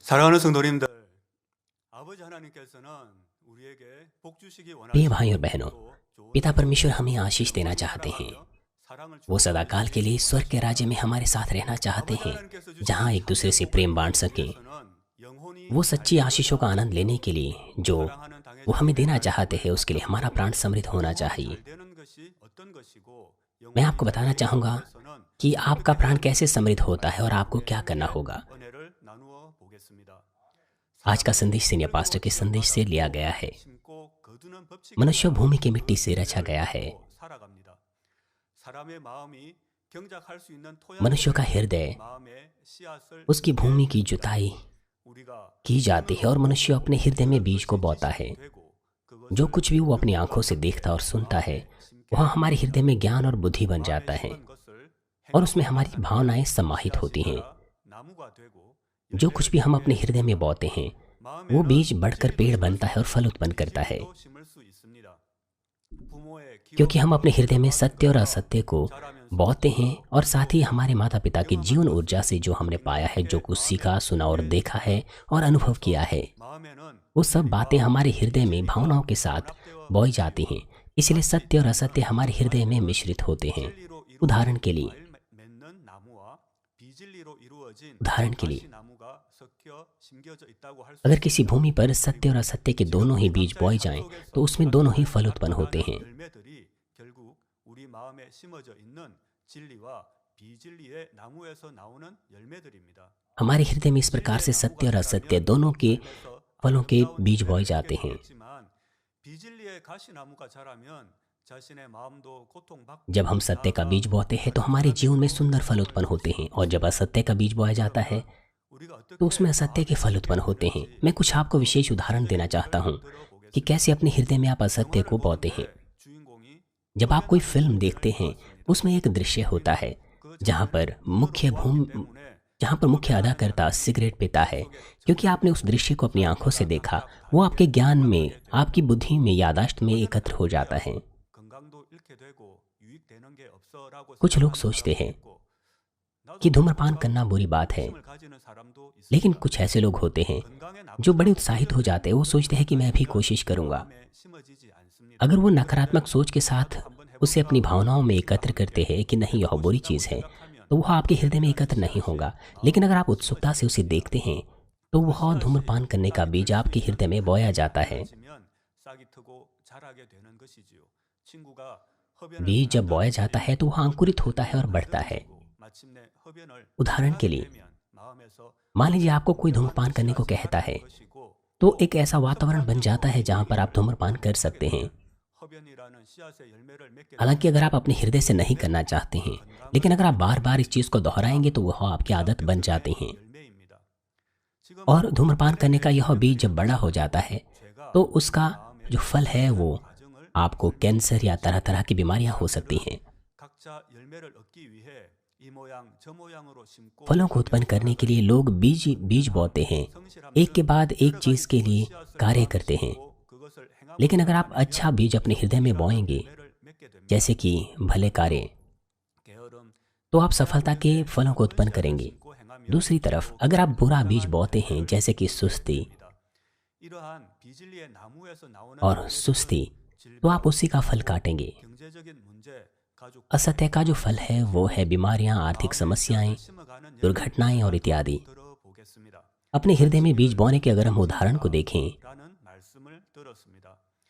사랑하는 성도님들, 아버지 하나님께서는 우리에게 복 주시기 प्रिय 원하시고 भाई और बहनों, 또 좋은 पिता परमेश्वर 삶을 हमें आशीष देना 우리로 चाहते हैं। 살아가며 사랑을 वो 주고받을 सदाकाल के लिए स्वर्ग के राज्य में हमारे साथ रहना चाहते 아버지 हैं, 하나님께서 जहाँ 주시는 एक दूसरे 참된 से 복을 प्रेम बांट 누리기 सकें। 위해서는 영혼이 वो सच्ची 달려들어야 आशीषों का आनंद 하고 लेने के लिए जो 사랑하는 वो हमें देना 당해주는 चाहते हैं, उसके लिए हमारा प्राण समृद्ध होना चाहिए। 잘 되는 것이 어떤 것이고 मैं 영혼이 आपको बताना 달려들기 चाहूँगा 위해서는 कि आपका 어떻게 प्राण 되는 कैसे 것인지 समृद्ध होता है और आपको क्या करना 함께 होगा। 은혜를 나누어 보겠습니다. आज का संदेश सीनियर पास्टर के संदेश से लिया गया है। मनुष्य भूमि की मिट्टी से रचा गया है। मनुष्य का हृदय उसकी भूमि की जुताई की जाती है और मनुष्य अपने हृदय में बीज को बोता है। जो कुछ भी वो अपनी आंखों से देखता और सुनता है, वह हमारे हृदय में ज्ञान और बुद्धि बन जाता है और उसमें हमारी भावनाएं समाहित होती हैं। जो कुछ भी हम अपने हृदय में बोते हैं, वो बीज बढ़कर पेड़ बनता है और फल उत्पन्न करता है। क्योंकि हम अपने हृदय में सत्य और असत्य को बोते हैं और साथ ही हमारे माता पिता की जीवन ऊर्जा से जो हमने पाया है, जो कुछ सीखा, सुना और देखा है और अनुभव किया है, वो सब बातें हमारे हृदय में भावनाओं के साथ बोई जाती हैं। इसलिए सत्य और असत्य हमारे हृदय में मिश्रित होते हैं। उदाहरण के लिए अगर किसी भूमि पर सत्य और असत्य के दोनों ही बीज बोए जाएं, तो उसमें दोनों ही फल उत्पन्न होते हैं। हमारे हृदय में इस प्रकार से सत्य और असत्य दोनों के फलों के बीज बोए जाते हैं। जब हम सत्य का बीज बोते हैं तो हमारे जीवन में सुंदर फल उत्पन्न होते हैं, और जब असत्य का बीज बोया जाता है तो उसमें असत्य के फल उत्पन्न होते हैं। मैं कुछ आपको विशेष उदाहरण देना चाहता हूँ कि कैसे अपने हृदय में आप असत्य को बोते हैं। जब आप कोई फिल्म देखते हैं, उसमें एक दृश्य होता है जहाँ पर मुख्य अदाकर्ता सिगरेट पीता है। क्योंकि आपने उस दृश्य को अपनी आंखों से देखा, वो आपके ज्ञान में, आपकी बुद्धि में, यादाश्त में एकत्र हो जाता है। कुछ लोग सोचते हैं कि धूम्रपान करना बुरी बात है, लेकिन कुछ ऐसे लोग होते हैं जो बड़े उत्साहित हो जाते हैं। वो सोचते हैं कि मैं भी कोशिश करूंगा। अगर वो नकारात्मक सोच के साथ उसे अपनी भावनाओं में एकत्र करते हैं कि नहीं, यह बुरी चीज़ है, तो वह आपके हृदय में एकत्र नहीं होगा। लेकिन अगर आप उत्सुकता से उसे देखते हैं, तो वह धूम्रपान करने का बीज आपके हृदय में बोया जाता है। बीज जब बोया जाता है तो वह अंकुरित होता है और बढ़ता है। उदाहरण के लिए, मान लीजिए आपको कोई धूम्रपान करने को कहता है, तो एक ऐसा वातावरण बन जाता है जहां पर आप धूम्रपान कर सकते हैं। हालांकि अगर आप अपने हृदय से नहीं करना चाहते हैं, लेकिन अगर आप बार बार इस चीज़ को दोहराएंगे तो वह आपकी आदत बन जाती है। और धूम्रपान करने का यह बीज जब बड़ा हो जाता है तो उसका जो फल है वो आपको कैंसर या तरह तरह की बीमारियां हो सकती हैं। फलों को उत्पन्न करने के लिए लोग बीज बोते हैं, एक के बाद एक चीज के लिए कार्य करते हैं। लेकिन अगर आप अच्छा बीज अपने हृदय में बोएंगे, जैसे कि भले कार्य, तो आप सफलता के फलों को उत्पन्न करेंगे। दूसरी तरफ अगर आप बुरा बीज बोते हैं, जैसे कि सुस्ती तो आप उसी का फल काटेंगे। असत्य का जो फल है वो है बीमारियां, आर्थिक समस्याएं, दुर्घटनाएं और इत्यादि। अपने हृदय में बीज बोने के अगर हम उदाहरण को देखें,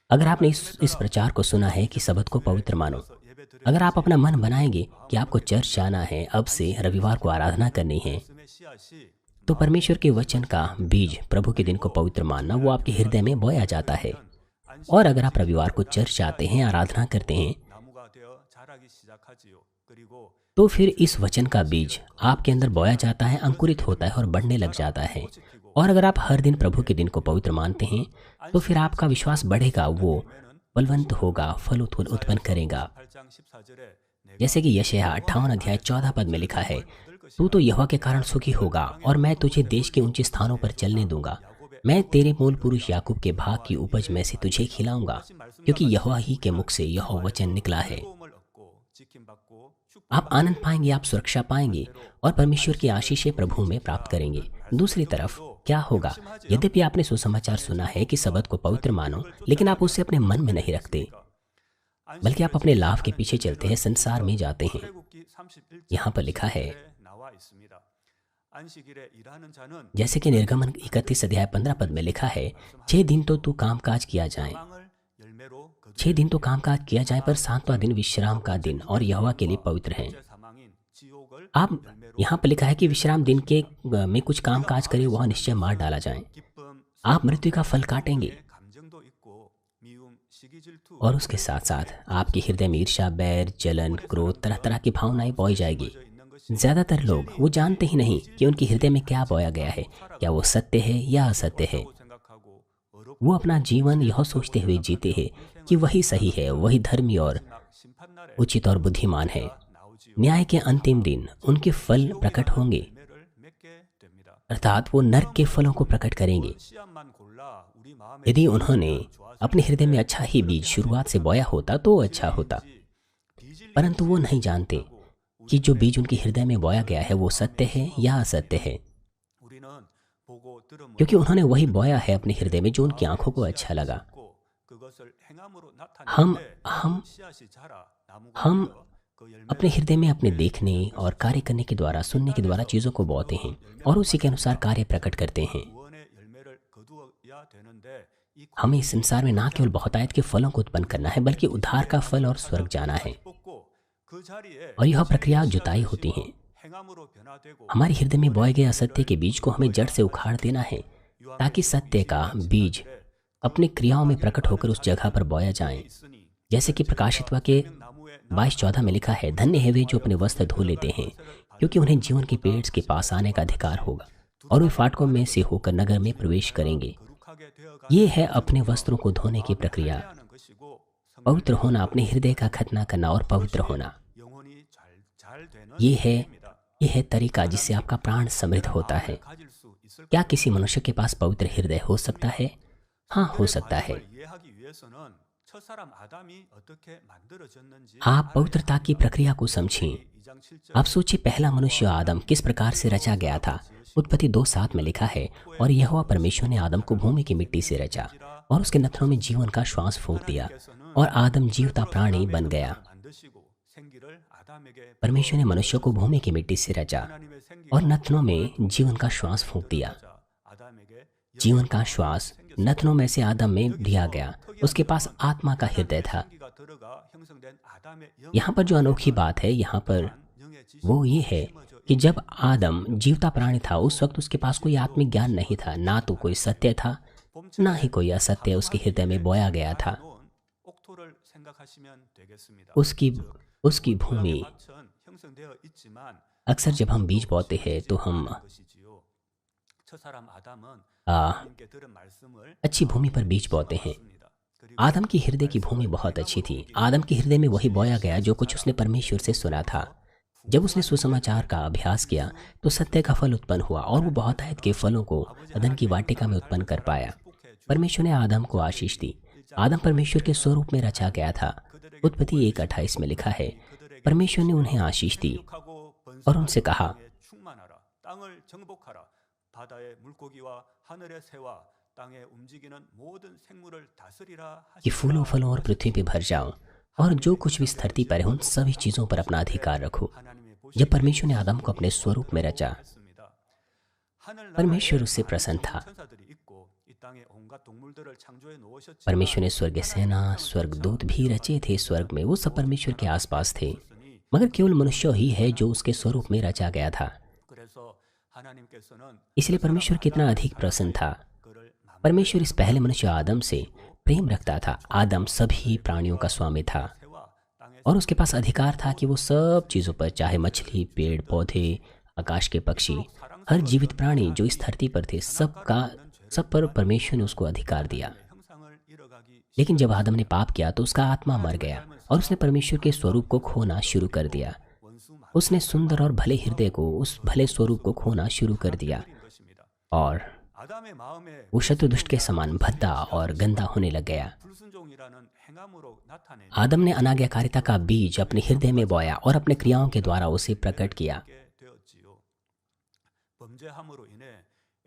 अगर आपने इस प्रचार को सुना है कि सबत को पवित्र मानो, अगर आप अपना मन बनाएंगे कि आपको चर्च जाना है, अब से रविवार को आराधना करनी है, तो परमेश्वर के वचन का बीज, प्रभु के दिन को पवित्र मानना, वो आपके हृदय में बोया जाता है। और अगर आप रविवार को चर्च जाते हैं, आराधना करते हैं, तो फिर इस वचन का बीज आपके अंदर बोया जाता है, अंकुरित होता है और बढ़ने लग जाता है। और अगर आप हर दिन प्रभु के दिन को पवित्र मानते हैं, तो फिर आपका विश्वास बढ़ेगा, वो बलवंत होगा, फल उत्पन्न करेगा। जैसे कि यशायाह 58 अध्याय 14 पद में लिखा है, तू तो यहोवा के कारण सुखी होगा और मैं तुझे देश के ऊंचे स्थानों पर चलने दूंगा। मैं तेरे मूल पुरुष याकूब के भाग की उपज में से तुझे खिलाऊंगा, क्योंकि यहोवा ही के मुख से यह वचन निकला है। आप आनंद पाएंगे, आप सुरक्षा पाएंगे और परमेश्वर की आशीषें प्रभु में प्राप्त करेंगे। दूसरी तरफ क्या होगा? यद्यपि आपने सुसमाचार सुना है कि सबत को पवित्र मानो, लेकिन आप उसे अपने मन में नहीं रखते, बल्कि आप अपने लाभ के पीछे चलते हैं, संसार में जाते हैं। यहाँ पर लिखा है, जैसे कि निर्गमन 31 अध्याय 15 पद में लिखा है, 6 दिन तो तू कामकाज किया जाए, 6 दिन तो कामकाज किया जाए, पर 7वां दिन विश्राम का दिन और यहोवा के लिए पवित्र है। आप यहाँ पर लिखा है कि विश्राम दिन के में कुछ कामकाज करें, वह निश्चय मार डाला जाए। आप मृत्यु का फल काटेंगे, और उसके साथ साथ आपके हृदय में ईर्ष्या, बैर, जलन, क्रोध, तरह तरह की भावनाएं बोई जाएगी। ज्यादातर लोग वो जानते ही नहीं कि उनके हृदय में क्या बोया गया है, क्या वो सत्य है या असत्य है। वो अपना जीवन यह सोचते हुए जीते हैं कि वही सही है, वही धर्मी और उचित और बुद्धिमान है। न्याय के अंतिम दिन उनके फल प्रकट होंगे, अर्थात वो नरक के फलों को प्रकट करेंगे। यदि उन्होंने अपने हृदय में अच्छा ही बीज शुरुआत से बोया होता तो अच्छा होता, परंतु वो नहीं जानते कि जो बीज उनके हृदय में बोया गया है वो सत्य है या असत्य है, क्योंकि उन्होंने वही बोया है अपने हृदय में जो उनकी आंखों को अच्छा लगा। हम अपने हृदय में अपने देखने और कार्य करने के द्वारा, सुनने के द्वारा चीज़ों को बोते हैं और उसी के अनुसार कार्य प्रकट करते हैं। हमें इस संसार में ना केवल बहुतायत के फलों को उत्पन्न करना है, बल्कि उद्धार का फल और स्वर्ग जाना है, और यह प्रक्रिया जुताई होती है। हमारे हृदय में बोए गए असत्य के बीज को हमें जड़ से उखाड़ देना है, ताकि सत्य का बीज अपनी क्रियाओं में प्रकट होकर उस जगह पर बोया जाए। जैसे कि प्रकाशित के 22:14 में लिखा है, धन्य है वे जो अपने वस्त्र धो लेते हैं, क्योंकि उन्हें जीवन के पेड़ के पास आने का अधिकार होगा, और वे फाटकों में से होकर नगर में प्रवेश करेंगे। ये है अपने वस्त्रों को धोने की प्रक्रिया, पवित्र होना, अपने हृदय का खतना करना और पवित्र होना। ये है तरीका जिससे आपका प्राण समृद्ध होता है। क्या किसी मनुष्य के पास पवित्र हृदय हो सकता है? हाँ, हो सकता है। आप पवित्रता की प्रक्रिया को समझें। आप सोचिए, पहला मनुष्य आदम किस प्रकार से रचा गया था। उत्पत्ति 2:7 में लिखा है, और यहोवा परमेश्वर ने आदम को भूमि की मिट्टी से रचा और उसके नथनों में जीवन का श्वास फूंक दिया, और आदम जीवता प्राणी बन गया। परमेश्वर ने मनुष्य को भूमि की मिट्टी से रचा और नथनों में जीवन का श्वास फूंक दिया। जीवन का श्वास नथनों में से आदम में दिया गया। उसके पास आत्मा का हृदय था। यहाँ पर जो अनोखी बात है यहाँ पर वो ये है कि जब आदम जीवता प्राणी था, उस वक्त उसके पास कोई आत्मिक ज्ञान नहीं था, ना तो कोई सत्य था, ना ही कोई असत्य उसके हृदय में बोया गया था। उसकी भूमि, अक्सर जब हम बीज बोते हैं तो हम अच्छी भूमि पर बीज बोते हैं। आदम की हृदय की भूमि बहुत अच्छी थी। आदम के हृदय में वही बोया गया जो कुछ उसने परमेश्वर से सुना था। जब उसने सुसमाचार का अभ्यास किया तो सत्य का फल उत्पन्न हुआ, और वो बहुतायत के फलों को अदन की वाटिका में उत्पन्न कर पाया। परमेश्वर ने आदम को आशीष दी। आदम परमेश्वर के स्वरूप में रचा गया था। उत्पत्ति 1:28 में लिखा है, परमेश्वर ने उन्हें आशीष दी और उनसे कहा कि फूलों फलों और पृथ्वी पे भर जाओ, और जो कुछ भी इस धरती पर है उन सभी चीजों पर अपना अधिकार रखो। जब परमेश्वर ने आदम को अपने स्वरूप में रचा, परमेश्वर उससे प्रसन्न था। परमेश्वर ने स्वर्ग सेना, स्वर्गदूत भी रचे थे स्वर्ग में, वो सब परमेश्वर के आसपास थे, मगर केवल मनुष्य ही है जो उसके स्वरूप में रचा गया था। इसलिए परमेश्वर कितना अधिक प्रसन्न था। परमेश्वर इस पहले मनुष्य आदम से प्रेम रखता था। आदम सभी प्राणियों का स्वामी था और उसके पास अधिकार था कि वो सब चीज़ों पर, चाहे मछली, पेड़ पौधे, आकाश के पक्षी, हर जीवित प्राणी जो इस धरती पर थे, सब पर परमेश्वर ने उसको अधिकार दिया। लेकिन जब आदम ने पाप किया तो उसका आत्मा मर गया और उसने परमेश्वर के स्वरूप को खोना शुरू कर दिया। उसने सुंदर और भले हृदय को, उस भले स्वरूप को खोना शुरू कर दिया, और वो शत्रु दुष्ट के समान भद्दा और गंदा होने लग गया। आदम ने अनाज्ञाकारिता का बीज अपने हृदय में बोया और अपने क्रियाओं के द्वारा उसे प्रकट किया।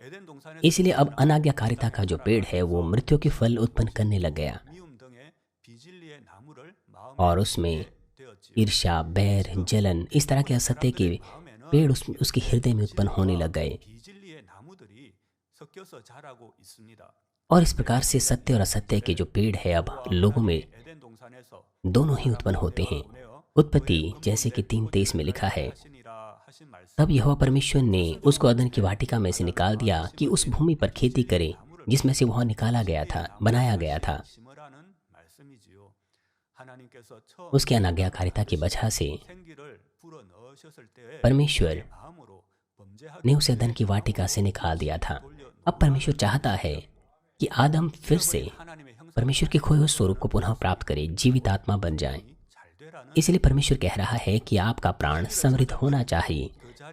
에덴 동산에서 इसलिए अब अनाज्ञाकारिता का जो पेड़ है वो मृत्यु के फल उत्पन्न करने लग गया 미움 등의 비진리의 나무를 마음에 और उसमें 심게 되었지요. ईर्ष्या, बैर, जलन, इस तरह के असत्य के पेड़ उसके हृदय में उत्पन्न होने लग गए। 비진리의 나무들이 섞여서 자라고 있습니다. और इस प्रकार से सत्य और असत्य के जो पेड़ है अब लोगों में 에덴 동산에서 दोनों ही उत्पन्न होते हैं। उत्पत्ति जैसे कि 3:23 में लिखा है, 하시니라 하신 말씀 तब यहोवा परमेश्वर ने उसको अदन की वाटिका में से निकाल दिया कि उस भूमि पर खेती करे जिसमें से वह निकाला गया था, बनाया गया था। 심으라는 말씀이지요. 하나님께서 처음 उसके अनाज्ञाकारिता की वजह से 생기를 불어 넣으셨을 때에 परमेश्वर 마음으로 범죄하기 ने उसे अदन की वाटिका से निकाल दिया था। अब परमेश्वर चाहता है कि आदम फिर से 하나님의 형상 परमेश्वर के खोए हुए स्वरूप को पुनः प्राप्त करे, जीवित आत्मा बन जाए। 잘 되라는 इसलिए परमेश्वर कह रहा है कि आपका प्राण समृद्ध होना चाहिए।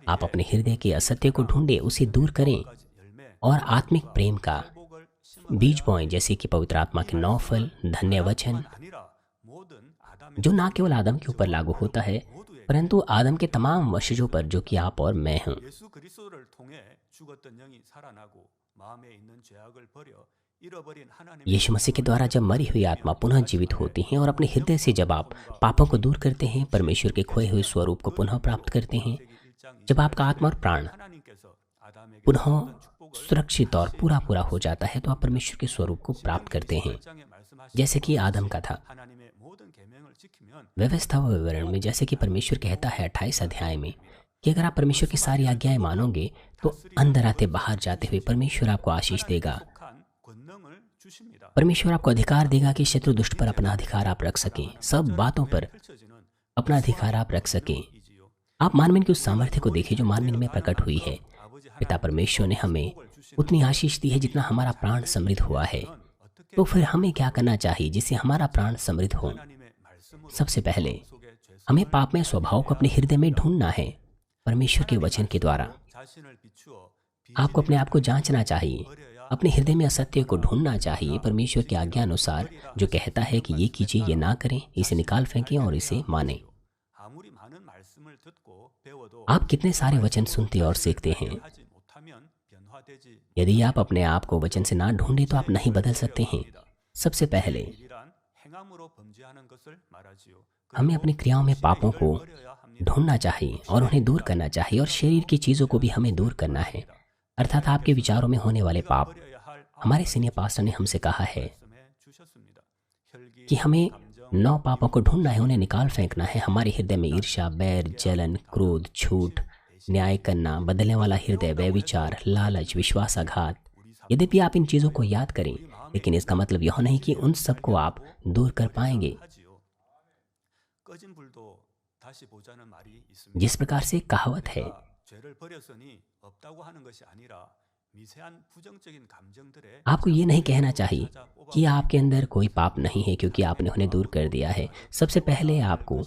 आप अपने हृदय के असत्य को ढूंढे, उसे दूर करें 열매 और आत्मिक प्रेम का 복을 심어 बीज बोएं, जैसे कि पवित्र आत्मा के 9 फल, धन्य वचन, 아니라 모든 아담의 जो ना केवल आदम के ऊपर लागू होता है परंतु आदम के तमाम वंशजों पर, जो कि आप और मैं हूँ। 예수 그리스도를 통해 죽었던 영이 살아나고 마음에 있는 죄악을 버려 잃어버린 하나님의 यीशु मसीह के द्वारा जब मरी हुई आत्मा पुनः जीवित होती हैं और अपने हृदय से जब आप पापों को दूर करते हैं, परमेश्वर के खोए हुए स्वरूप को पुनः प्राप्त करते हैं, जब आपका आत्मा और प्राण 하나님께서 아담에게 पुनः सुरक्षित और पूरा पूरा हो जाता है, तो आप परमेश्वर के स्वरूप को प्राप्त करते हैं, 장에 말씀하신 जैसे कि आदम का था। 하나님의 모든 계명을 지키면 व्यवस्था व विवरण में जैसे कि परमेश्वर कहता है 28 अध्याय में कि अगर आप परमेश्वर की सारी आज्ञाएं मानोगे तो अंदर आते बाहर जाते हुए परमेश्वर आपको आशीष देगा। 속한 권능을 주십니다. परमेश्वर आपको अधिकार देगा कि शत्रु दुष्ट पर अपना अधिकार आप रख सकें, सब बातों पर 펼쳐지는 अपना अधिकार आप रख सकें। 이지요. आप मानवीन की उस सामर्थ्य को देखिए जो मानवीन में प्रकट हुई है। 아버지 पिता परमेश्वर ने हमें उतनी आशीष दी है जितना हमारा प्राण समृद्ध हुआ है। तो फिर हमें क्या करना चाहिए जिससे हमारा प्राण समृद्ध हो? 하나님의 말씀으로 सबसे पहले 속에 죄 हमें पाप में स्वभाव को अपने हृदय में ढूंढना है परमेश्वर के वचन के द्वारा। 자신을 비추어 आपको अपने आप को जांचना चाहिए, अपने हृदय में असत्य को ढूंढना चाहिए परमेश्वर की आज्ञा अनुसार, जो कहता है कि ये कीजिए, ये ना करें, इसे निकाल फेंकें और इसे मानें। 아무리 많은 말씀을 듣고 배워도 आप कितने सारे वचन सुनते और सीखते हैं, 하지 못하면 변화되지 यदि आप अपने आप को वचन से ना ढूंढे तो आप नहीं बदल सकते हैं। सबसे पहले 일이란 행함으로 범죄하는 것을 말하지요. हमें अपनी क्रियाओं में पापों को 버려야 합니다. ढूंढना चाहिए और उन्हें दूर करना चाहिए, और शरीर की चीज़ों को भी हमें दूर करना है, अर्थात आपके विचारों में होने वाले पाप। 버려야 할 हमारे सीनियर पास्टर ने हमसे कहा है 말씀해 주셨습니다. 혈기, कि हमें 감정, 9 पापों को ढूंढना है, उन्हें निकाल फेंकना है। हमारे हृदय में ईर्ष्या, बैर, जलन, क्रोध, झूठ, न्याय करना, बदलने वाला हृदय, व्यभिचार, लालच, विश्वासघात। यद्यपि आप इन चीज़ों को याद करें, लेकिन इसका मतलब यह नहीं कि उन सब को आप दूर कर पाएंगे। 하지요. 꺼진 불도 다시 보자는 말이 있습니다. जिस प्रकार से एक कहावत है, 죄를 버렸으니 없다고 하는 것이 아니라 미세한 부정적인 감정들에 आपको ये नहीं कहना चाहिए कि आपके अंदर कोई पाप नहीं है क्योंकि आपने उन्हें दूर कर दिया है। सबसे पहले आपको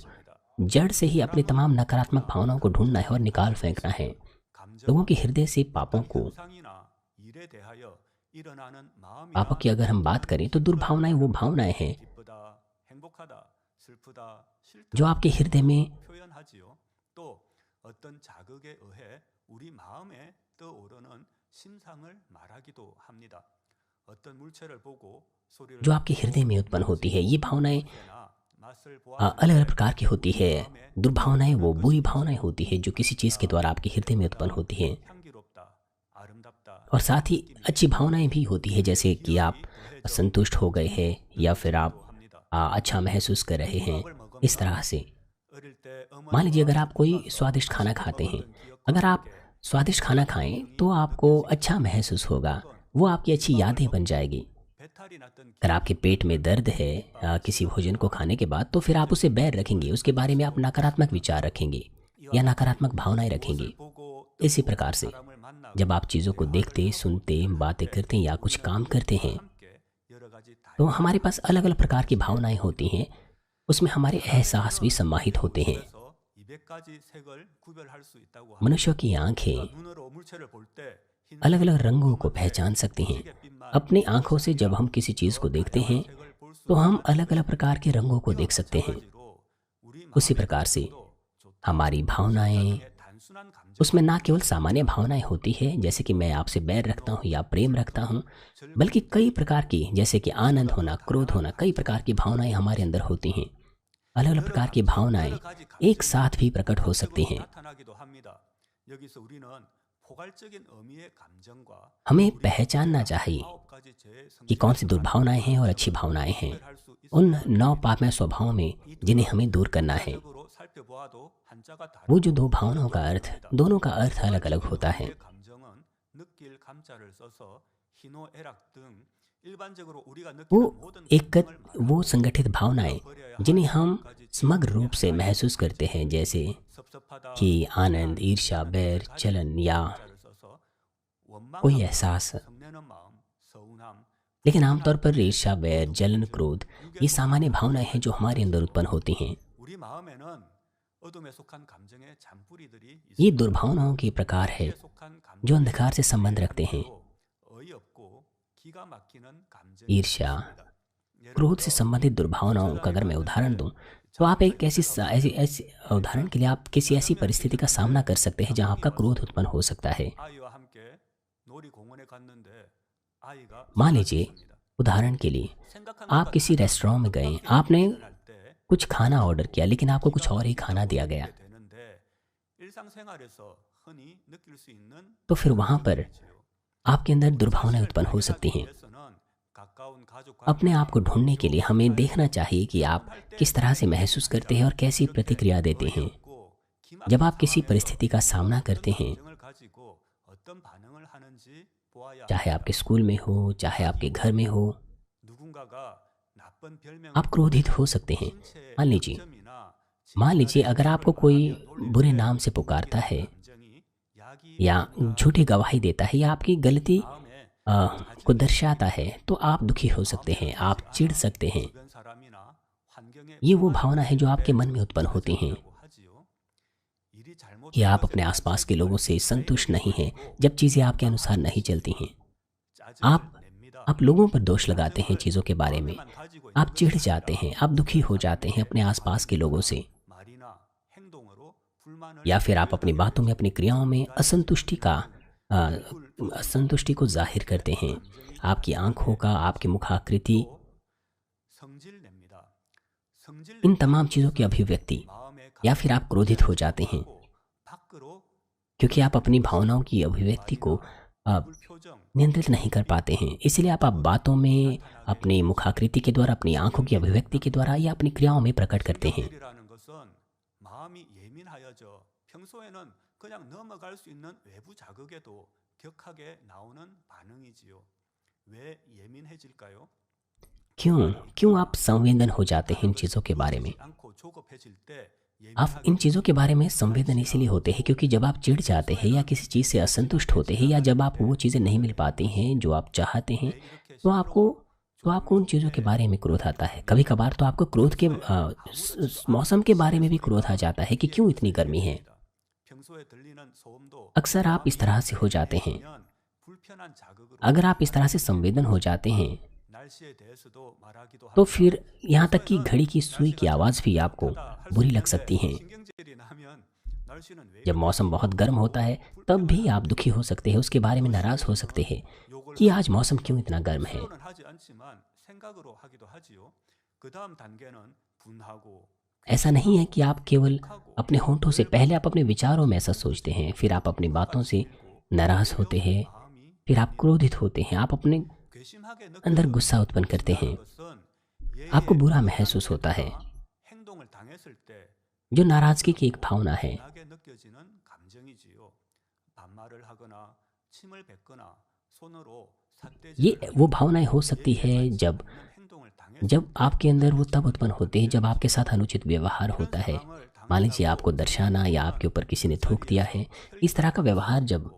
जड़ से ही अपनी तमाम नकारात्मक भावनाओं को ढूंढना है और निकाल फेंकना है। लोगों के हृदय से पापों को, 상이나 일에 대하여 일어나는 마음이 पापों की अगर हम बात करें तो दुर्भावनाएं वो भावनाएं हैं 기쁘다, 행복하다, 슬프다, 싫다 जो आपके हृदय में 표현하지요. 또 어떤 자극에 의해 우리 마음에 떠오르는 심상을 말하기도 합니다. 어떤 물체를 보고 소리를 जो आपके हृदय में उत्पन्न होती है, ये भावनाएं 듣거나 맛을 보아 अलग अलग प्रकार की होती है। दुर्भावनाएं वो बुरी भावनाएं होती है जो किसी चीज़ के द्वारा आपके हृदय में उत्पन्न होती है, 향기롭다, आ름답다 और साथ ही अच्छी भावनाएं भी होती है, जैसे कि आप संतुष्ट हो गए हैं या फिर आप अच्छा महसूस कर रहे हैं। इस तरह से 어릴 때 मान लीजिए अगर आप कोई स्वादिष्ट खाना खाते हैं, अगर आप स्वादिष्ट खाना खाएं तो आपको अच्छा महसूस होगा, वो आपकी अच्छी यादें बन जाएगी। 배탈이 났던 अगर आपके पेट में दर्द है किसी भोजन को खाने के बाद, तो फिर आप उसे बैर रखेंगे, उसके बारे में आप नकारात्मक विचार रखेंगे या नकारात्मक भावनाएं रखेंगे। 보고 इसी प्रकार से 사람을 만나고 जब आप चीज़ों को देखते, सुनते, बातें करते हैं या कुछ काम करते हैं, 함께 여러 가지 तो हमारे पास अलग अलग प्रकार की भावनाएं होती हैं, उसमें हमारे एहसास भी सम्माहित होते हैं। 다양해서 200가지 색을 구별할 수 있다고 합니다. मनुष्यों की आंखें 눈으로 물체를 볼 때 흰 अलग अलग रंगों को पहचान सकती हैं। अपनी आंखों से जब हम किसी चीज़ को देखते हैं 색을 볼 수 तो हम अलग अलग प्रकार के रंगों को देख सकते हैं। 가지로 우리 उसी प्रकार से हमारी भावनाएं, 단순한 감정 उसमें ना केवल सामान्य भावनाएं होती है जैसे कि मैं आपसे बैर रखता हूँ या प्रेम रखता हूँ, बल्कि कई प्रकार की जैसे कि आनंद होना, क्रोध होना, कई प्रकार की भावनाएं हमारे अंदर होती हैं। अलग अलग प्रकार की भावनाएं एक साथ भी प्रकट हो सकती हैं। 나타나기도 합니다. 여기서 우리는 포괄적인 의미의 감정과 हमें 우리가 पहचानना 구별하는 चाहिए 9가지 कि कौन सी 죄성질을 दुर्भावनाएं हैं और 가지고 अच्छी भावनाएं हैं, 구별할 수 उन 있어야 नौ 됩니다. पापमय स्वभावों में 이 जिन्हें 둘은 हमें दूर करना है। 부차적으로 살펴보아도 한자가 वो जो दो 다르고 भावनाओं का अर्थ, 어렵습니다. दोनों का अर्थ अलग अलग 포괄적인 होता है। 의미의 감정은 느낄 감자를 써서 희노애락 등 일반적으로 우리가 वो 느끼는 모든 एक 감정을 वो 말하고 संगठित भावनाएं 버려야 जिन्हें 할 हम 10가지 समग्र 죄성의 रूप से महसूस करते हैं, जैसे 섭섭하다, कि आनंद, 불안, ईर्ष्या, 이라는 बैर, 뜻을 가진 जलन या 감자를 써서 कोई 원망하고 एहसास। 성내는 마음, 서운함, लेकिन 불신함, आमतौर पर ईर्ष्या, बैर, 모두 जलन, 죄, क्रोध 육에 ये 속한 सामान्य भावनाएं हैं जो 감정을 हमारे अंदर उत्पन्न 말하지요. होती हैं। 우리 마음에는 어둠에 속한 감정의 잔뿌리들이 ये 있습니다. दुर्भावनाओं के प्रकार है 불의에 속한 जो 감정의 अंधकार से संबंध रखते हैं। 반대로 어이없고 기가 막히는 감정이 ईर्ष्या, 있습니다. 예를 क्रोध से 들어 संबंधित दुर्भावनाओं का अगर मैं उदाहरण दूं, तो आप एक ऐसी उदाहरण के लिए आप किसी ऐसी परिस्थिति का सामना कर सकते हैं जहां आपका क्रोध उत्पन्न हो सकता है। 아이와 함께 놀이공원에 갔는데 아이가 मान लीजिए, 쓰러졌습니다. उदाहरण के लिए 생각한 आप 것과 किसी 다른 रेस्टोरेंट में गए, 감각이 आपने 일어날 때 कुछ खाना ऑर्डर किया लेकिन आपको कुछ और ही खाना दिया गया, 느끼게 되는데 일상생활에서 흔히 느낄 수 있는 तो फिर वहां पर 감정이지요. आपके अंदर दुर्भावनाएं 자신을 उत्पन्न हो सकती 발견하기 हैं। 위해서는 가까운 가족 अपने आप को ढूंढने के लिए हमें देखना चाहिए कि आप किस तरह से महसूस करते हैं और कैसी प्रतिक्रिया देते हैं। जब आप किसी परिस्थिति का सामना करते हैं, चाहे आपके स्कूल में हो, चाहे आपके घर में हो, आप क्रोधित हो सकते हैं। मान लीजिए अगर आपको कोई बुरे नाम से पुकारता है या झूठी गवाही देता है या आपकी गलती को दर्शाता है, तो आप दुखी हो सकते हैं, आप चिढ़ सकते हैं। ये वो भावना है जो आपके मन में उत्पन्न होती हैं कि आप अपने आसपास के लोगों से संतुष्ट नहीं हैं जब चीज़ें आपके अनुसार नहीं चलती हैं। आप लोगों पर दोष लगाते हैं चीज़ों के बारे में, आप चिढ़ जाते हैं, आप दुखी हो जाते हैं अपने आसपास के लोगों से, या फिर आप अपनी बातों में, अपनी क्रियाओं में असंतुष्टि को जाहिर करते हैं। आपकी आंखों का, आपकी मुखाकृति, इन तमाम चीज़ों की अभिव्यक्ति, या फिर आप क्रोधित हो जाते हैं क्योंकि आप अपनी भावनाओं की अभिव्यक्ति को नियंत्रित नहीं कर पाते हैं। इसलिए आप बातों में, अपनी मुखाकृति के द्वारा, अपनी आंखों की अभिव्यक्ति के द्वारा या अपनी क्रियाओं में प्रकट करते हैं। 마음이 예민하여져 평소에는 그냥 넘어갈 수 있는 외부 자극에도 격하게 나오는 반응이지요. 왜 예민해질까요? क्यों आप संवेदन हो जाते हैं इन चीज़ों के बारे में? 않고 조급해질 때 आप इन चीज़ों के बारे में संवेदन इसीलिए होते हैं क्योंकि जब आप चिढ़ जाते हैं या किसी चीज़ से असंतुष्ट होते हैं या जब आप वो चीज़ें नहीं मिल पाती हैं जो आप चाहते हैं, तो आपको उन चीज़ों के बारे में क्रोध आता है। कभी कभार तो आपको क्रोध के मौसम के बारे में भी क्रोध आ जाता है कि क्यों इतनी गर्मी है। अक्सर आप इस तरह से हो जाते हैं। अगर आप इस तरह से संवेदन हो जाते हैं तो फिर यहाँ तक कि घड़ी की सुई की आवाज़ भी आपको बुरी लग सकती है। जब मौसम बहुत गर्म होता है तब भी आप दुखी हो सकते हैं, उसके बारे में नाराज़ हो सकते हैं कि आज मौसम क्यों इतना गर्म है। ऐसा नहीं है कि आप केवल अपने होंठों से, पहले आप अपने विचारों में ऐसा सोचते हैं, फिर आप अपनी बातों से नाराज़ होते हैं, फिर आप क्रोधित होते हैं, आप अपने अंदर गुस्सा उत्पन्न करते हैं, आपको बुरा महसूस होता है, जो नाराज़गी की एक भावना है। ये वो भावनाएं हो सकती है जब आपके अंदर वो तब उत्पन्न होते हैं जब आपके साथ अनुचित व्यवहार होता है। मान लीजिए आपको दर्शाना या आपके ऊपर किसी ने थूक दिया है, इस तरह का व्यवहार जब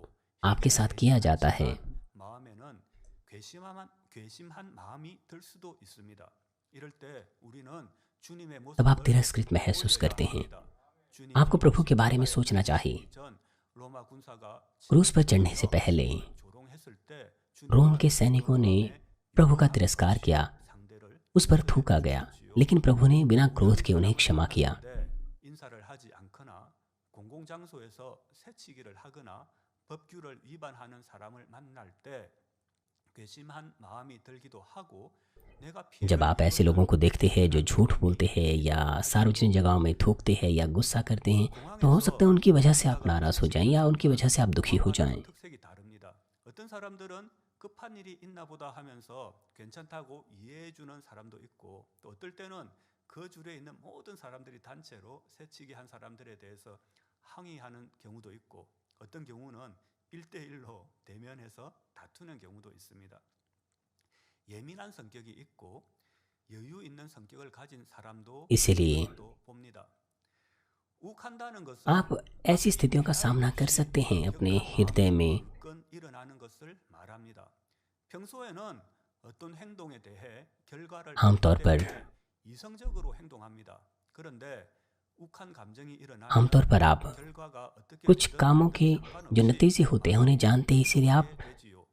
आपके साथ किया जाता है तब आप तिरस्कृत महसूस करते हैं। आपको प्रभु के बारे में सोचना चाहिए। क्रूस पर चढ़ने से पहले रोम के सैनिकों ने प्रभु का तिरस्कार किया, उस पर थूका गया, लेकिन प्रभु ने बिना क्रोध के उन्हें क्षमा किया। 공공장소에서 새치기를 하거나 법규를 위반하는 사람을 만날 때 괘씸한 마음이 들기도 하고 내가 जब 피해를 आप ऐसे 입은 लोगों को देखते हैं जो झूठ बोलते हैं या सार्वजनिक जगहों में थूकते हैं या गुस्सा करते हैं, तो हो सकता है 공항에서 उनकी वजह से आप 만나가 नाराज़ हो जाएं या उनकी वजह से आप दुखी हो जाएं। 특색이 다릅니다. 어떤 사람들은 급한 일이 있나 보다 하면서 괜찮다고 이해해 주는 사람도 있고 또 어떨 때는 그 줄에 있는 모든 사람들이 단체로 새치기 한 사람들에 대해서 항의하는 경우도 있고 어떤 경우는 1대1로 대면해서 다투는 경우도 있습니다. 예민한 성격이 있고 여유 있는 성격을 가진 사람도 इसीलिए 또 봅니다. 욱한다는 것은 आप ऐसी स्थितियों का सामना कर सकते हैं अपने हृदय में। 불건 일어나는 것을 말합니다. 평소에는 어떤 행동에 대해 결과를 आमतौर पर 때문에 이성적으로 행동합니다. 그런데 욱한 감정이 일어나면 आमतौर पर आप 결과가 어떻게 कुछ 되든 कामों के जो 상관없이 नतीजे होते हैं उन्हें जानते हैं, इसीलिए आप 되지요.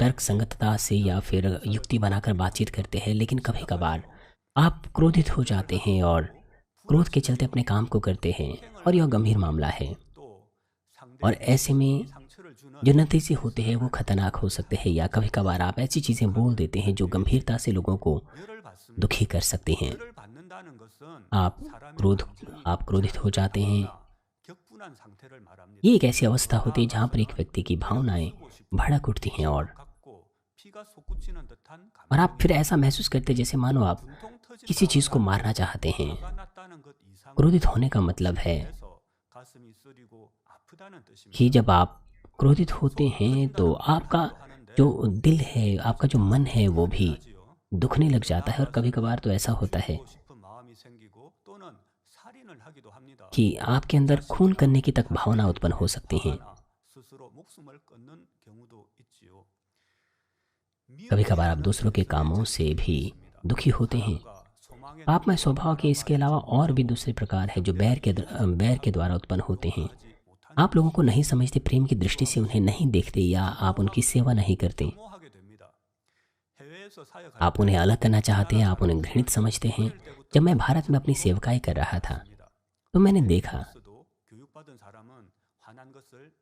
तर्क संगतता से या फिर युक्ति बनाकर बातचीत करते हैं, लेकिन कभी कभार आप क्रोधित हो जाते हैं और क्रोध के चलते अपने काम को करते हैं और यह गंभीर मामला है। 또 और 상대에게 ऐसे में 상처를 주는 जो नतीजे होते हैं वो खतरनाक हो सकते हैं, या कभी कभार आप ऐसी चीज़ें बोल देते हैं जो गंभीरता से लोगों को 열을 받습니다. दुखी कर सकते हैं। 열을 받는다는 것은 आप 사람의 आप क्रोधित हो जाते हैं। 격분한 상태를 말합니다. ये एक ऐसी अवस्था होती है जहाँ पर एक व्यक्ति की भावनाएं भड़क उठती हैं और 갖고 피가 솟구치는 듯한 आप फिर ऐसा महसूस करते हैं जैसे मानो आप 분통 터진 किसी चीज़ को मारना चाहते हैं। 화가 났다는 것 이상으로 क्रोधित होने का मतलब है 해서 가슴이 쓰리고 아프다는 뜻입니다. कि जब आप क्रोधित होते हैं तो आपका जो दिल है, आपका जो मन है वो भी दुखने लग जाता है। और कभी कभार तो ऐसा होता है 하고 싶은 마음이 생기고 또는 살인을 하기도 합니다. कि आपके अंदर खून करने की तक भावना उत्पन्न हो सकती हैं। 화나 스스로 목숨을 끊는 경우도 있지요. कभी कभार आप दूसरों के कामों से भी दुखी होते हैं। आप में स्वभाव के इसके अलावा और भी दूसरे प्रकार है जो बैर के द्वारा उत्पन्न होते हैं। आप लोगों को नहीं समझते, प्रेम की दृष्टि से उन्हें नहीं देखते या आप उनकी सेवा नहीं करते। मो하게 됩니다. 해외에서 사역할 आप उन्हें अलग करना चाहते हैं, आप उन्हें घृणित समझते हैं। जब मैं भारत में अपनी सेवकाई कर रहा था 때입니다. तो मैंने देखा 도 교육받은 사람은 화난 것을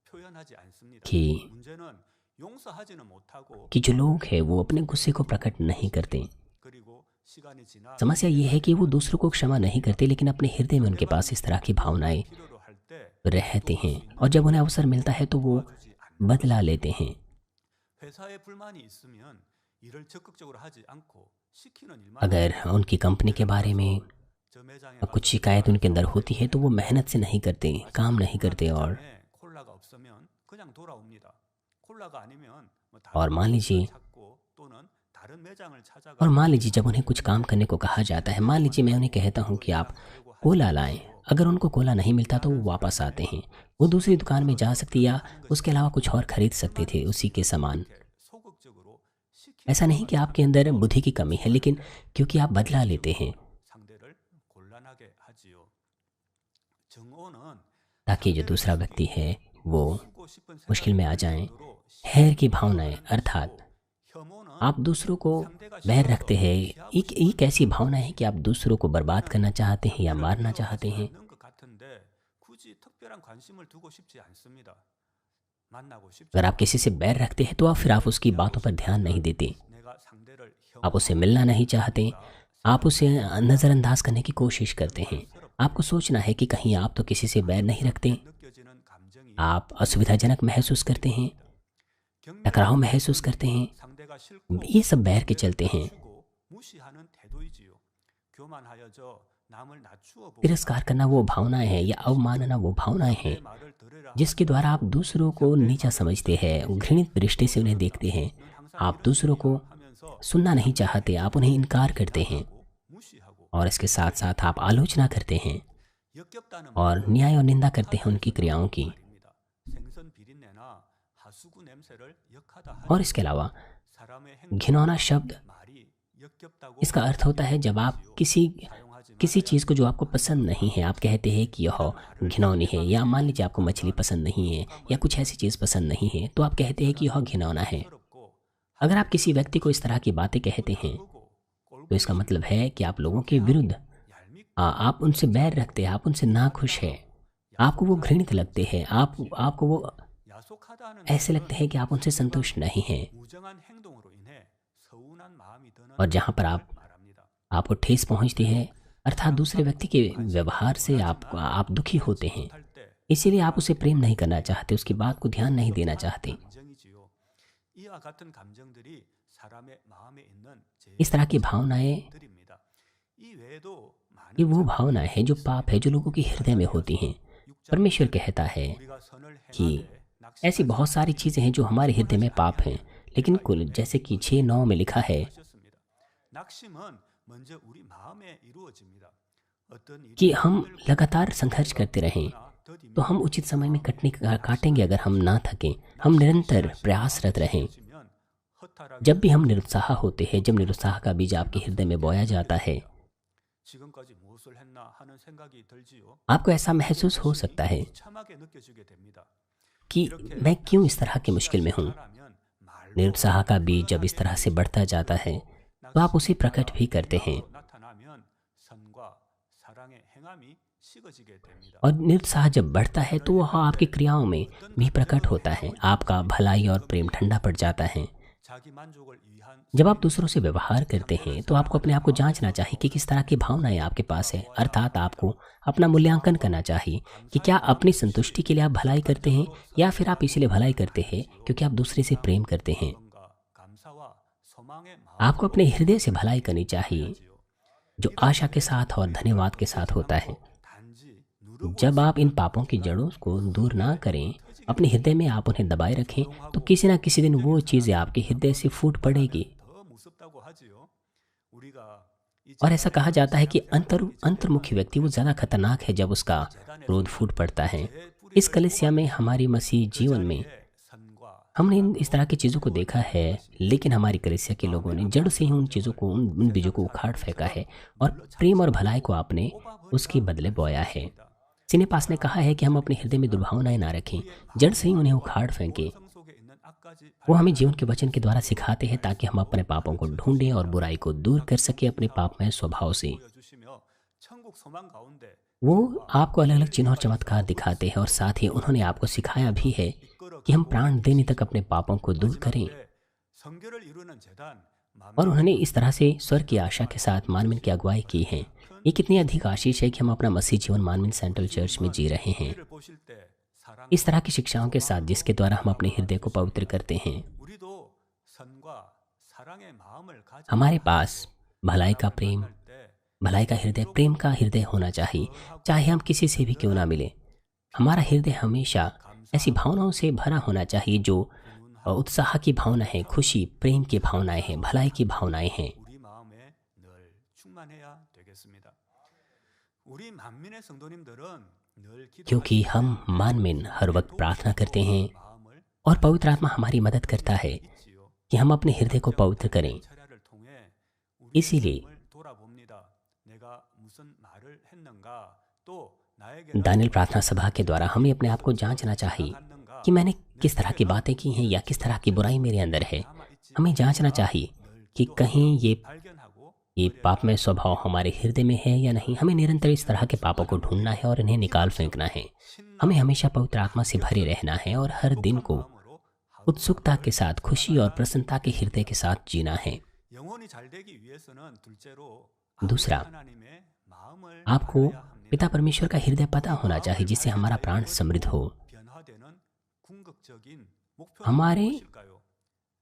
표현하지 않습니다. कि 문제는 용서하지는 못하고 कि जो लोग हैं वो अपने गुस्से को प्रकट नहीं करते। 그리고 시간이 지나 समस्या ये है कि वो दूसरों को क्षमा नहीं करते, लेकिन अपने हृदय में उनके पास इस तरह की भावनाएं 필요로 할 때 रहते हैं और जब उन्हें अवसर मिलता है तो वो 주지 않는 बदला लेते हैं। 회사에 불만이 있으면 일을 적극적으로 하지 않고 시키는 일만 अगर उनकी कंपनी के बारे में 저 매장에 कुछ शिकायत उनके अंदर होती है तो वो मेहनत से नहीं करते, काम नहीं करते। और 콜라가 없으면 그냥 돌아옵니다. 콜라가 아니면 뭐 और मान लीजिए 찾고 또는 다른 매장을 찾아가 और मान लीजिए जब उन्हें कुछ काम करने को कहा जाता है, मान लीजिए मैं उन्हें कहता हूँ कि आप कोला लाएं, अगर उनको कोला नहीं मिलता तो वो वापस आते हैं। वो दूसरी दुकान में जा सकती या उसके अलावा कुछ और खरीद सकते थे उसी के सामान। 소극적으로 ऐसा नहीं कि आपके अंदर बुद्धि की कमी है, लेकिन क्योंकि आप बदला लेते हैं 상대를 곤란하게 하지요. 정오는 ताकि जो दूसरा व्यक्ति है वो 쓰고 싶은 मुश्किल में आ जाएं। 생각으로 हैर की भावनाएं अर्थात 혐오는 आप दूसरों को बैर रखते हैं। एक ऐसी भावना है कि आप दूसरों को बर्बाद करना चाहते हैं या मारना चाहते हैं। 않는 것 같은데 굳이 특별한 관심을 두고 싶지 않습니다. 만나고 싶지 अगर आप किसी से बैर रखते हैं तो फिर आप उसकी बातों पर ध्यान नहीं देते, 내가 상대를 आप उससे मिलना नहीं चाहते, आप उसे नज़रअंदाज करने की कोशिश करते हैं। आपको सोचना है कि कहीं आप तो किसी से बैर नहीं रखते। 느껴지는 감정이 आप असुविधाजनक महसूस करते हैं, टकराव महसूस करते हैं। 상대가 싫고 ये सब बैर के चलते हैं। 주고 무시하는 태도이지요. 교만하여져 남을 낮추어 보고 तिरस्कार करना वो भावनाएं हैं या अवमानना वो भावनाएं हैं 내 말을 들으라 जिसके द्वारा आप दूसरों को नीचा समझते हैं, घृणित दृष्टि से उन्हें देखते हैं। आप दूसरों को 하면서 सुनना नहीं चाहते, आप उन्हें इनकार करते हैं 무시하고 और इसके साथ साथ आप आलोचना करते हैं 역겹다는 और न्याय और निंदा करते हैं उनकी क्रियाओं की। 말입니다. 생선 비린내나 하수구 냄새를 역하다 하지 और इसके अलावा 사람의 행동 घिनौना शब्द, 말이 역겹다고 इसका अर्थ होता है जब आप किसी चीज़ को जो आपको पसंद नहीं है आप कहते हैं कि यह घिनौनी है। या मान लीजिए आपको मछली पसंद नहीं है या कुछ ऐसी चीज़ पसंद नहीं है तो आप कहते हैं कि यह घिनौना है। 더럽고 अगर आप किसी व्यक्ति को इस तरह की बातें कहते हैं तो इसका मतलब है कि आप लोगों के विरुद्ध आप उनसे बैर रखते हैं, आप उनसे नाखुश हैं, आपको वो घृणित लगते हैं, आपको वो ऐसे लगते हैं कि आप उनसे संतुष्ट नहीं हैं। और जहाँ पर आपको ठेस पहुँचती है, अर्थात दूसरे व्यक्ति के व्यवहार से आप दुखी होते हैं, इसीलिए आप उसे प्रेम नहीं करना चाहते, उसकी बात को ध्यान नहीं देना चाहते। इस तरह की भावनाएं, ये वो भावनाएं हैं जो पाप है, जो लोगों के हृदय में होती हैं। परमेश्वर कहता है कि ऐसी बहुत सारी चीज़ें हैं जो हमारे हृदय में पाप हैं, लेकिन कुल जैसे कि 6:9 में लिखा है कि हम लगातार संघर्ष करते रहें तो हम उचित समय में काटेंगे अगर हम ना थकें, हम निरंतर प्रयासरत रहें। जब भी हम निरुत्साह होते हैं, जब निरुत्साह का बीज आपके हृदय में बोया जाता है, आपको ऐसा महसूस हो सकता है कि मैं क्यों इस तरह की मुश्किल में हूँ। निरुत्साह का बीज जब इस तरह से बढ़ता जाता है तो आप उसे प्रकट भी करते हैं, और निरुत्साह जब बढ़ता है तो वह आपकी क्रियाओं में भी प्रकट होता है। आपका भलाई और प्रेम ठंडा पड़ जाता है। जब आप दूसरों से व्यवहार करते हैं तो आपको अपने आप को जांचना चाहिए कि किस तरह की भावनाएं आपके पास है, अर्थात आपको अपना मूल्यांकन करना चाहिए कि क्या अपनी संतुष्टि के लिए आप भलाई करते हैं या फिर आप इसीलिए भलाई करते हैं क्योंकि आप दूसरे से प्रेम करते हैं। आपको अपने हृदय से भलाई करनी चाहिए, जो आशा के साथ और धन्यवाद के साथ होता है। जब आप इन पापों की जड़ों को दूर ना करें, अपने हृदय में आप उन्हें दबाए रखें, तो किसी ना किसी दिन वो चीज़ें आपके हृदय से फूट पड़ेगी। और ऐसा कहा जाता है कि अंतर्मुखी व्यक्ति वो ज़्यादा खतरनाक है जब उसका क्रोध फूट पड़ता है। इस कलीसिया में, हमारी मसीह जीवन में हमने इस तरह की चीज़ों को देखा है, लेकिन हमारी कलीसिया के लोगों ने जड़ से ही उन चीज़ों को, उन बीजों को उखाड़ फेंका है और प्रेम और भलाई को आपने उसके बदले बोया है। सिनेपास ने कहा है कि हम अपने हृदय में दुर्भावनाएं ना रखें, जड़ से ही उन्हें उखाड़ फेंकें। वो हमें जीवन के वचन के द्वारा सिखाते हैं ताकि हम अपने पापों को ढूंढें और बुराई को दूर कर सके अपने पापमय स्वभाव से। वो आपको अलग अलग चिन्ह और चमत्कार दिखाते हैं और साथ ही उन्होंने आपको सिखाया भी है कि हम प्राण देने तक अपने पापों को दूर करें। और उन्होंने इस तरह से स्वर्ग की आशा के साथ मानवीन की अगुवाई की है। ये कितनी अधिक आशीष है कि हम अपना मसीह जीवन मानवीन सेंट्रल चर्च में जी रहे हैं, इस तरह की शिक्षाओं के साथ जिसके द्वारा हम अपने हृदय को पवित्र करते हैं। हमारे पास भलाई का प्रेम, भलाई का हृदय, प्रेम का हृदय होना चाहिए, चाहे हम किसी से भी क्यों ना मिले। हमारा हृदय हमेशा ऐसी भावनाओं से भरा होना चाहिए जो उत्साह की भावना है, खुशी, प्रेम की भावनाएं हैं, भलाई की भावनाएं हैं। क्योंकि हम मानवीन हर वक्त प्रार्थना करते हैं और पवित्र आत्मा हमारी मदद करता है कि हम अपने हृदय को पवित्र करें। इसीलिए दानियल प्रार्थना सभा के द्वारा हमें अपने आप को जांचना चाहिए कि मैंने किस तरह की बातें की हैं या किस तरह की बुराई मेरे अंदर है। हमें जांचना चाहिए कि कहीं ये पापमय स्वभाव हमारे हृदय में है या नहीं। हमें निरंतर इस तरह के पापों को ढूंढना है और इन्हें निकाल फेंकना है। हमें हमेशा पवित्र आत्मा से भरे रहना है और हर दिन को उत्सुकता के साथ, खुशी और प्रसन्नता के हृदय के साथ जीना है। दूसरा, आपको पिता परमेश्वर का हृदय पता होना चाहिए जिससे हमारा प्राण समृद्ध हो।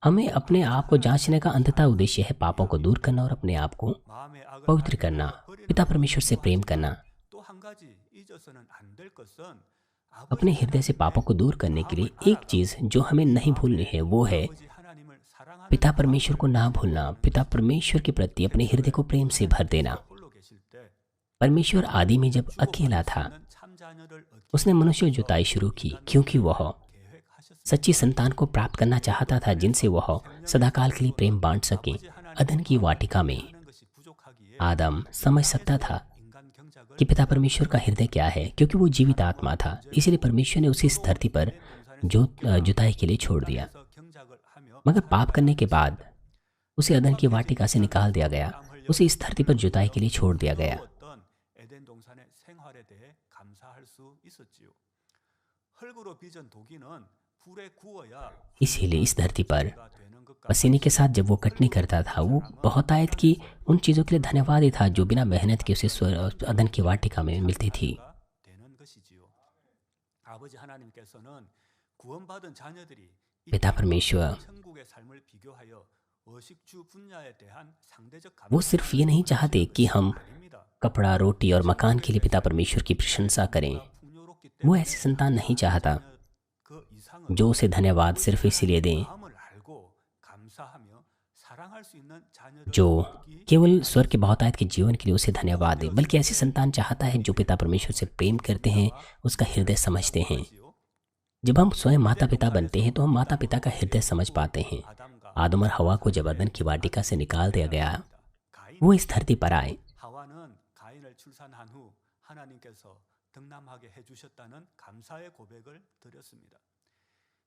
हमें अपने आप को जांचने का अंततः उद्देश्य है पापों को दूर करना और अपने आप को पवित्र करना, पिता परमेश्वर से प्रेम करना। अपने हृदय से पापों को दूर करने के लिए एक चीज जो हमें नहीं भूलनी है वो है पिता परमेश्वर को ना भूलना, पिता परमेश्वर के प्रति अपने हृदय को प्रेम से भर देना। परमेश्वर आदि में जब अकेला था, उसने मनुष्य जुताई शुरू की क्योंकि वह सच्ची संतान को प्राप्त करना चाहता था जिनसे वह सदाकाल के लिए प्रेम बांट सके। अदन की वाटिका में आदम समझ सकता था कि पिता परमेश्वर का हृदय क्या है क्योंकि वो जीवित आत्मा था। इसलिए परमेश्वर ने उसे इस धरती पर जुताई के लिए छोड़ दिया। मगर पाप करने के बाद उसे अदन की वाटिका से निकाल दिया गया, उसे इस धरती पर जुताई के लिए छोड़ दिया गया। 에덴 동산의 생활에 대해 감사할 수 있었지요. 흙으로 빚은 도기는 불에 구워야 इसीलिए इस धरती पर 가 되는 것 पसीने के 같이 साथ जब वो कटनी करता था, वो बहुतायत की उन चीज़ों के लिए धन्यवाद ही था जो बिना मेहनत के उसे अदन की वाटिका में मिलती थी। 가 되는 것이지요. 아버지 하나님께서는 구원받은 자녀들이 이 पिता 땅과 परमेश्वर 천국의 삶을 비교하여 어식주 분야에 대한 상대적 वो सिर्फ ये नहीं चाहते कि हम 아닙니다. कपड़ा, रोटी और मकान के लिए पिता परमेश्वर की प्रशंसा करें। 풍요롭기 वो 때문에 ऐसी संतान नहीं चाहता 그 이상을 जो उसे धन्यवाद सिर्फ इसलिए दें, 마음을 알고 감사하며 사랑할 수 있는 자녀를 जो 얻기 केवल स्वर्ग के बहुतायत के जीवन के लिए उसे धन्यवाद दे, बल्कि ऐसी संतान चाहता है जो पिता परमेश्वर से प्रेम करते हैं, उसका हृदय समझते हैं। 지요. जब हम स्वयं माता पिता बनते हैं तो हम माता पिता का हृदय समझ पाते हैं। 아담과 आदम और हवा को जब अदन की वाटिका से निकाल दिया गया, 가인 वो इस धरती पर आए। 하와는 가인을 출산한 후 하나님께서 등남하게 해주셨다는 감사의 고백을 드렸습니다.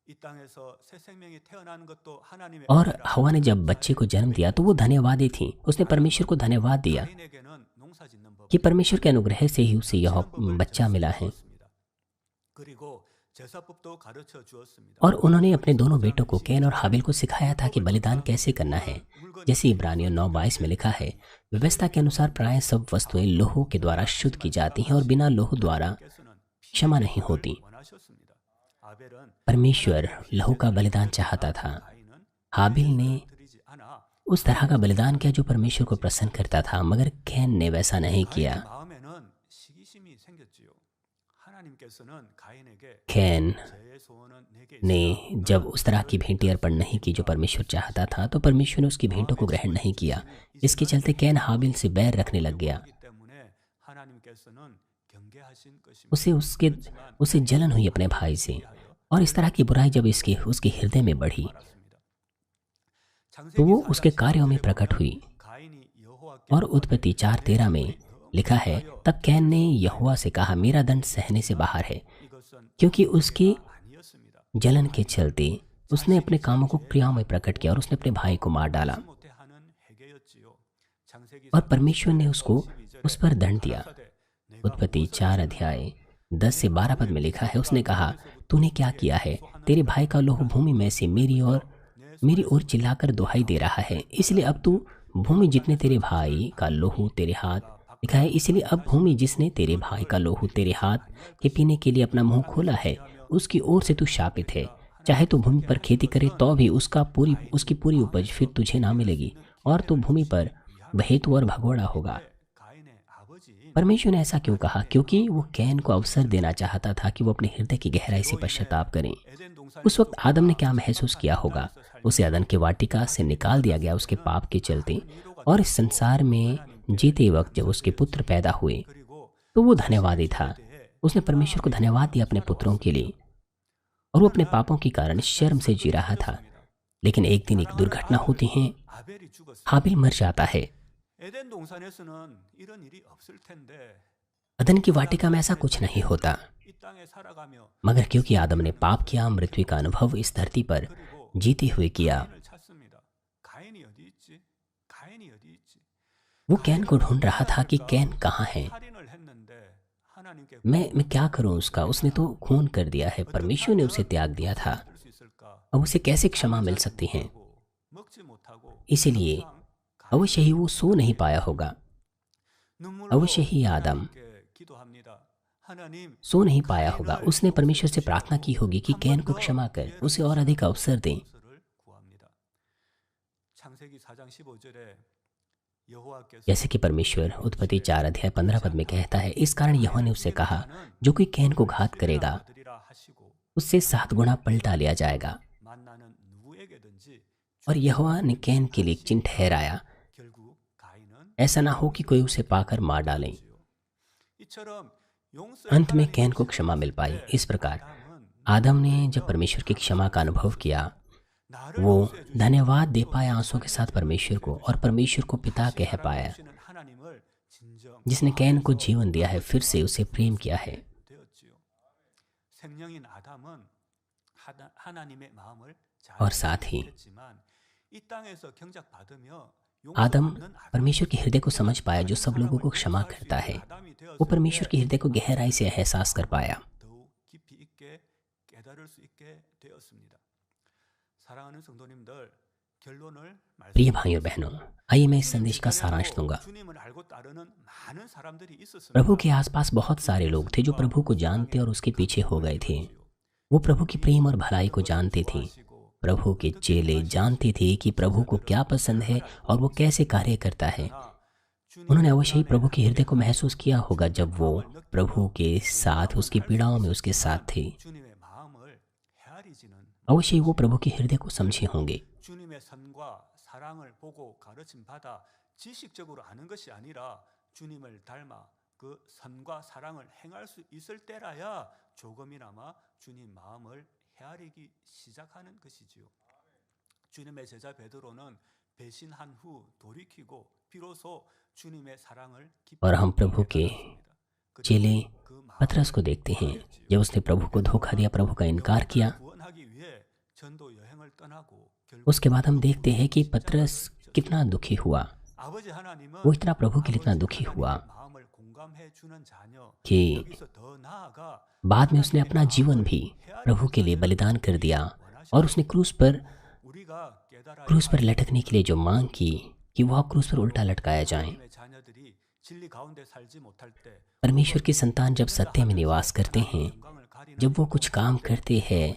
이 땅에서 새 생명이 태어나는 것도 하나님의 और 은혜라. हवा ने जब बच्चे को जन्म दिया तो वो धन्यवादी थी। उसने परमेश्वर को धन्यवाद दिया 가인에게는 농사짓는 법, कि परमेश्वर के अनुग्रह से ही उसे यह बच्चा मिला है। 그리고 제사법도 가르쳐 주었습니다. और उन्होंने अपने दोनों बेटों को कैन और हाबिल को सिखाया था कि बलिदान कैसे करना है। जैसे इब्रानियों 9:22 में लिखा है, व्यवस्था के अनुसार प्राय सब वस्तुएं लोहो के द्वारा शुद्ध की जाती हैं और बिना लोहो द्वारा क्षमा नहीं होती। 원하셨습니다. 아벨은 परमेश्वर लहू का बलिदान चाहता था। 가인은 हाबिल ने 드리지 않아 उस तरह का बलिदान किया जो परमेश्वर को प्रसन्न करता था, मगर कैन ने वैसा नहीं 가인의 किया। 마음에는 시기심이 생겼지요. 하나님께서는 가인에게 कैन 제 소원은 내게 ने जब उस तरह की भेंटें अर्पण नहीं की जो परमेश्वर चाहता था, तो परमेश्वर ने उसकी भेंटों को ग्रहण नहीं किया। इसके चलते कैन हाबिल से बैर रखने लग गया। 있기 때문에 하나님께서는 경계하신 것입니다. उसे जलन हुई अपने भाई से, और इस तरह की बुराई जब उसके हृदय में बढ़ी तो वो उसके कार्यों में प्रकट हुई। 가인이 여호와께 और उत्पत्ति 4:13 में लिखा है, तब कैन ने यहोवा से कहा, मेरा दंड सहने से बाहर है, 이것은 क्योंकि उसकी 아니었습니다. जलन के चलते उसने अपने कामों को क्रियाओं में प्रकट किया और उसने अपने भाई को मार डाला। 못해 하는 회개였지요. 창세기 और परमेश्वर ने उसको उस पर दंड दिया। 가라사대 내가 उत्पत्ति 4:10-12 पद में लिखा है, उसने कहा, तूने क्या किया है? तेरे भाई का लोहू भूमि में से मेरी ओर चिल्लाकर दुहाई दे रहा है, इसलिए अब तू भूमि जितने तेरे भाई का लोहू तेरे हाथ लिखा है, इसलिए अब भूमि जिसने तेरे भाई का लोहू तेरे हाथ के पीने के लिए अपना मुंह खोला है, उसकी ओर से तू शापित है। चाहे तू भूमि पर खेती करे तो भी उसकी पूरी उपज फिर तुझे ना मिलेगी, और तू भूमि पर बहेतु और भगोड़ा होगा। 가인의 아버지 परमेश्वर ने ऐसा क्यों कहा? क्योंकि वो कैन को अवसर देना चाहता था कि वो अपने हृदय की गहराई से पश्चाताप करें। 에덴 동산 उस वक्त आदम ने क्या महसूस किया होगा? उसे अदन की वाटिका से निकाल दिया गया उसके पाप के चलते, और इस संसार में जीते वक्त जब उसके पुत्र पैदा हुए 그리고 तो वो धन्यवादी था। उसने परमेश्वर को धन्यवाद दिया अपने पुत्रों के लिए, और वो अपने पापों के कारण शर्म से जी रहा था। लेकिन एक दिन एक दुर्घटना होती है, 아벨이 죽었어요. हाबिल मर जाता है। 에덴 동산에서는 이런 일이 없을 텐데 अदन की वाटिका में ऐसा कुछ नहीं होता, 이 땅에 살아가며 मगर क्योंकि आदम ने पाप किया, मृत्यु का अनुभव इस धरती पर 그리고 जीते हुए किया, 가인을 찾습니다. 가인이 어디 있지? 가인이 어디 있지? वो कैन को ढूंढ रहा था कि कैन कहाँ है। 살인을 했는데 하나님께 मैं क्या करूं उसका? उसने तो खून कर दिया है, परमेश्वर ने उसे त्याग दिया था। 들 수 있을까? अब उसे कैसे क्षमा मिल सकती है? 먹지 못하고 इसीलिए अवश्य ही वो सो नहीं पाया होगा। 눈물로 अवश्य ही आदम 하나님께 기도합니다. 하나님 सो नहीं पाया होगा। उसने परमेश्वर से प्रार्थना की होगी कि कैन को क्षमा कर, उसे और अधिक अवसर दें। 용서를 구합니다. 창세기 4장 15절에 여호와께서 जैसे कि परमेश्वर उत्पत्ति 4:15 पद में कहता है, इस कारण यहोवा ने उससे कहा, जो कोई कैन को घात करेगा 드리라 하시고 उससे 7 गुना पलटा लिया जाएगा। 만나는 누구에게든지 और यहोवा ने कैन के लिए एक चिन्ह ठहराया, 결국 가인은 ऐसा ना हो कि कोई उसे पाकर मार डाले। 이처럼 용서의 अंत में 하나님의 कैन को क्षमा मिल पाई। इस प्रकार आदम ने जब परमेश्वर की क्षमा का अनुभव किया, 나를 वो 용서해 주시고 धन्यवाद दे पाया आंसुओं के साथ परमेश्वर को, और परमेश्वर को पिता कह पाया। 사랑해 주시는 하나님을 진정 जिसने कैन को जीवन दिया है, फिर से उसे प्रेम किया है। 되었지요. 생명인 아담은 하나님의 마음을 잘 और साथ ही 했지만 이 땅에서 경작받으며 आदम परमेश्वर के हृदय को समझ पाया जो सब लोगों को क्षमा करता है। वो परमेश्वर के हृदय को गहराई से एहसास कर पाया। 더욱 깊이 있게 깨달을 수 있게 되었습니다. 사랑하는 성도님들, 결론을 प्रिय भाइयों और बहनों, आइए मैं इस संदेश का सारांश दूंगा। 주님을 알고 따르는 많은 सा람들이 있었습니다. प्रभु के आसपास बहुत सारे लोग थे जो प्रभु को जानते और उसके पीछे हो गए थे। वो प्रभु की प्रेम और भलाई को जानते थे। प्रभु के चेले जानते थे कि प्रभु को क्या पसंद है और वो कैसे कार्य करता है। उन्होंने अवश्य ही प्रभु के हृदय को महसूस किया होगा जब वो प्रभु के साथ उसकी पीड़ाओं में उसके साथ थे। 주님의 마음을 헤아리지는 अवश्य ही वो प्रभु के हृदय को समझे होंगे। 주님의 선과 사랑을 보고 가르침 받아 지식적으로 아는 것이 아니라 주님을 닮아 그 선과 사랑을 행할 수 있을 때라야 조금이나마 주님 마음을 헤아리기 시작하는 것이지요. 주님의 제자 베드로는 배신한 후 돌이키고 비로소 주님의 사랑을 और हम प्रभु के चेले 그 पतरस को देखते हैं। जब उसने प्रभु को धोखा दिया, प्रभु का इनकार किया, 구원하기 위해 전도 여행을 떠나고 결국 उसके बाद हम देखते हैं कि पतरस कितना दुखी हुआ। 아버지 하나님은 वो इतना प्रभु के लिए इतना दुखी हुआ 마음을 공감해 주는 자녀 कि 여기서 더 나아가 बाद में उसने अपना जीवन भी प्रभु के लिए बलिदान कर दिया और उसने 우리가 깨달아야 क्रूस पर लटकने के लिए जो मांग की कि वह क्रूस पर उल्टा लटकाया जाए। 하나님의 자녀들이 진리 가운데 살지 못할 때 परमेश्वर के संतान जब सत्य में निवास करते हैं, 건강을 가리는 जब वो कुछ काम करते हैं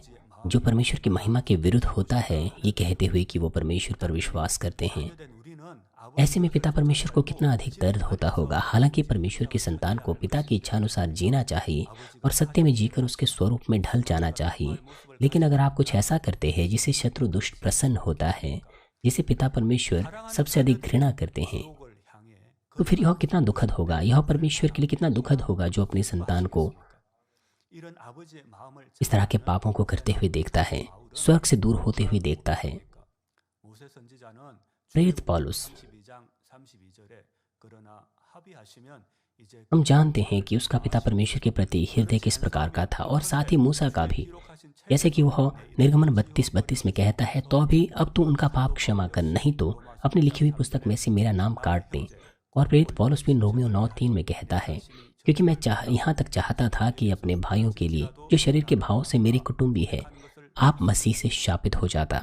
जो परमेश्वर की महिमा के विरुद्ध होता है, ये कहते हुए कि वो परमेश्वर पर विश्वास करते हैं, 된 우리는 ऐसे में पिता परमेश्वर को कितना अधिक दर्द होता होगा। हालांकि परमेश्वर के संतान को पिता की इच्छा अनुसार जीना चाहिए और सत्य में जीकर उसके स्वरूप में ढल जाना चाहिए, लेकिन अगर आप कुछ ऐसा करते हैं जिसे शत्रु दुष्ट प्रसन्न होता है, जिसे पिता परमेश्वर सबसे अधिक घृणा करते हैं, 목을 향해 तो फिर यह कितना दुखद होगा। यह परमेश्वर के लिए कितना दुखद होगा जो अपने संतान को 이런 아버지의 마음을 इस तरह के पापों को करते हुए देखता है, स्वर्ग से दूर होते हुए देखता है। 모세 선지자는 प्रेरित पौलुस, 32장 32절에 그러나 합의하시면 이제 हम जानते हैं कि उसका पिता परमेश्वर के प्रति हृदय किस प्रकार का था और साथ ही मूसा का भी, जैसे कि वह निर्गमन 32:32 में कहता है, तो भी अब तू उनका पाप क्षमा कर, नहीं तो अपनी लिखी हुई पुस्तक में से मेरा नाम काट दें। और प्रेरित पौलुस भी रोमियो 9:3 में कहता है, क्योंकि मैं यहाँ तक चाहता था कि अपने भाइयों के लिए जो शरीर के भाव से मेरे कुटुंबी है, आप मसीह से शापित हो जाता।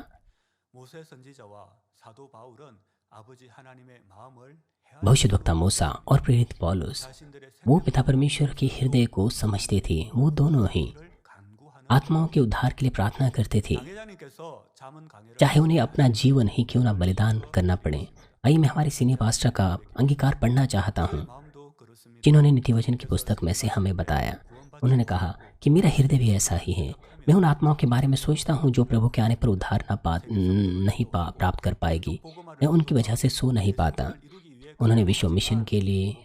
모세 선지자와 사도 바울은 아버지 하나님의 마음을 भविष्यद्वक्ता मूसा और प्रेरित पौलुस, 자신들의 वो पिता परमेश्वर के हृदय को समझते थे। वो दोनों ही 간구하는 आत्माओं के उद्धार के लिए प्रार्थना करते थे, 강회장님께서 자문 강해를 चाहे उन्हें अपना जीवन ही क्यों ना बलिदान करना पड़े। आइए मैं हमारे सीनियर पास्टर का अंगीकार पढ़ना चाहता हूँ, 마음도 그렇습니다. जिन्होंने नीतिवचन की पुस्तक में से हमें बताया। उन्होंने कहा कि मेरा हृदय भी ऐसा ही है। मैं उन आत्माओं के बारे में सोचता हूँ जो प्रभु के आने पर उद्धार प्राप्त कर पाएगी। मैं उनकी वजह से सो नहीं पाता। उन्होंने विश्व मिशन के लिए,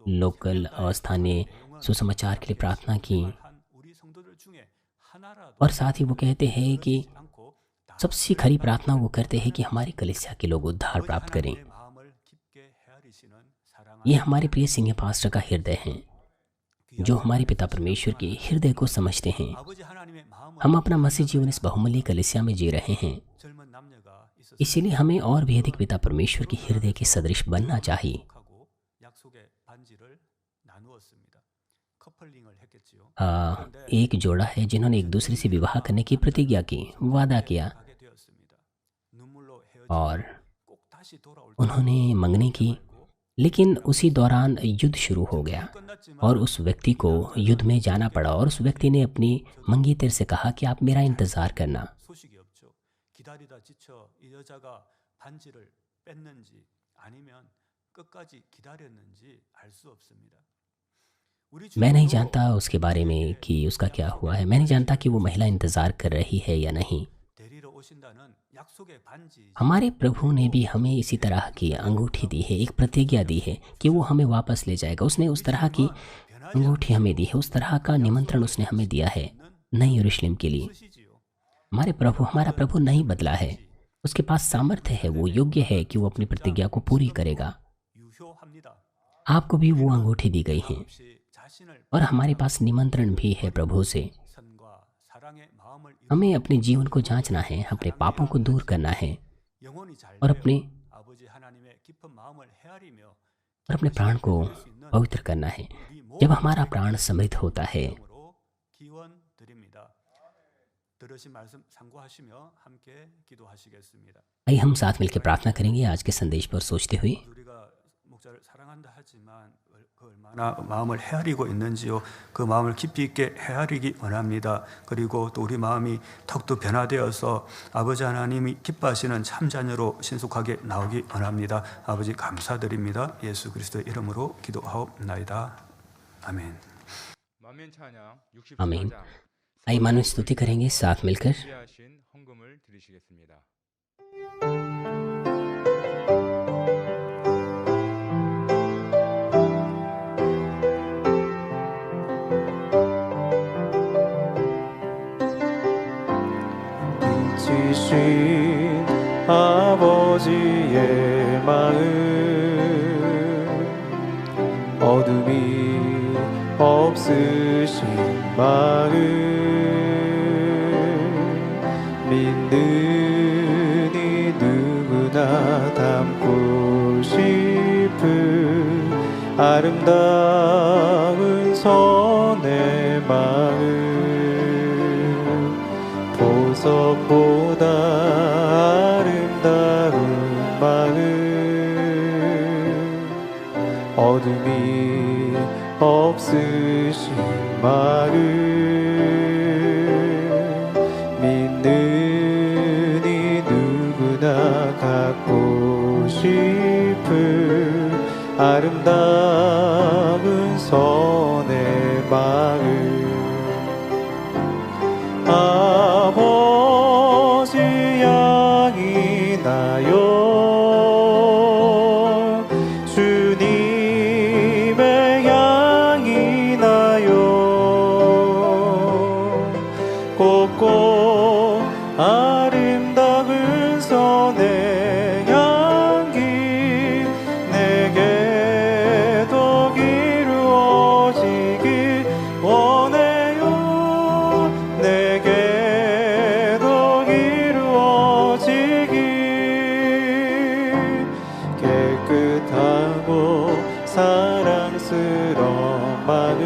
लोकल और स्थानीय सुसमाचार के लिए प्रार्थना की 한 우리 성도들 중에 하나라도 और साथ ही वो कहते हैं कि 않고 सबसे खरी प्रार्थना वो करते हैं कि हमारी कलीसिया के लोग उद्धार प्राप्त करें। 내 마음을 깊게 헤아리시는 사랑하는 ये हमारे प्रिय सीनियर पास्टर का हृदय है, जो हमारे पिता परमेश्वर के हृदय को समझते हैं। 아버지 하나님의 마음을 हम अपना मसीह जीवन इस बहुमूल्य कलीसिया में जी रहे हैं, 젊은 남녀가 있었을 इसीलिए हमें और भी अधिक पिता परमेश्वर के हृदय के सदृश बनना चाहिए। 하고 약속의 반지를 나누었습니다. 커플링을 했겠지요. एक जोड़ा है जिन्होंने एक दूसरे से विवाह करने की प्रतिज्ञा की, वादा किया 하게 되었습니다. 눈물로 헤어진 और 꼭 다시 돌아올 उन्होंने मंगनी की, लेकिन उसी दौरान युद्ध शुरू हो गया 끝났지만 और उस व्यक्ति को युद्ध में जाना पड़ा। और उस व्यक्ति ने अपनी मंगेतर से कहा कि आप मेरा इंतज़ार करना। 소식이 없죠. 기다리다 지쳐 이 여자가 반지를 뺐는지 아니면 끝까지 기다렸는지 알 수 없습니다. 우리 मैं नहीं 주님도 जानता उसके बारे में कि उसका क्या हुआ है। मैं नहीं जानता कि वो महिला इंतज़ार कर रही है या नहीं। 데리러 오신다는 약속의 반지 हमारे प्रभु ने भी हमें इसी तरह की अंगूठी दी है, एक प्रतिज्ञा दी है कि वो हमें वापस ले जाएगा। उसने उस तरह की अंगूठी हमें दी है, उस तरह का निमंत्रण उसने हमें दिया है नई यरूशलेम के लिए। 쓰시지요. हमारा प्रभु नहीं बदला है, उसके पास सामर्थ्य है, वो योग्य है कि वो अपनी प्रतिज्ञा को पूरी करेगा। 유효합니다. आपको भी वो अंगूठी दी गई है 혹시 자신을 और हमारे पास निमंत्रण भी है प्रभु से। 선과 사랑의 마음을 हमें अपने जीवन को जांचना है, अपने पापों को दूर करना है 영원히 잘 और अपने 아버지 하나님의 깊은 마음을 헤아리며 और अपने प्राण को पवित्र करना है। जब हमारा प्राण समृद्ध होता है 이름으로 기원드립니다. 들으신 말씀 참고하시며 함께 기도하시겠습니다. आइए हम साथ मिलकर प्रार्थना करेंगे आज के संदेश पर सोचते हुए। 우리가 목자를 사랑한다 하지만 그 얼마나 마음을 헤아리고 있는지요. 그 마음을 깊이 있게 헤아리기 원합니다. 그리고 또 우리 마음이 턱도 변화되어서 아버지 하나님이 기뻐하시는 참 자녀로 신속하게 나오기 원합니다. 아버지 감사드립니다. 예수 그리스도의 이름으로 기도하옵나이다. 아멘. 만면 찬양 아멘। 64장 आइए मानव स्तुति करेंगे साथ मिलकर। 귀하신 헌금을 드리시겠습니다. 빛이신 아버지의 마음 어둠이 없으신 마음 믿는 이 누구나 담고 싶은 아름다운 선의 마음 보석보다 아름다운 마음 어둠이 없으신 마음 믿는 이 누구나 갖고 싶은 아름다운 선의 마음 아버지 양이 나요 주님의 양이 나요 곱고 아름다운 선의 향기 내게도 이루어지길 원해요 내게도 이루어지길 깨끗하고 사랑스러운 마음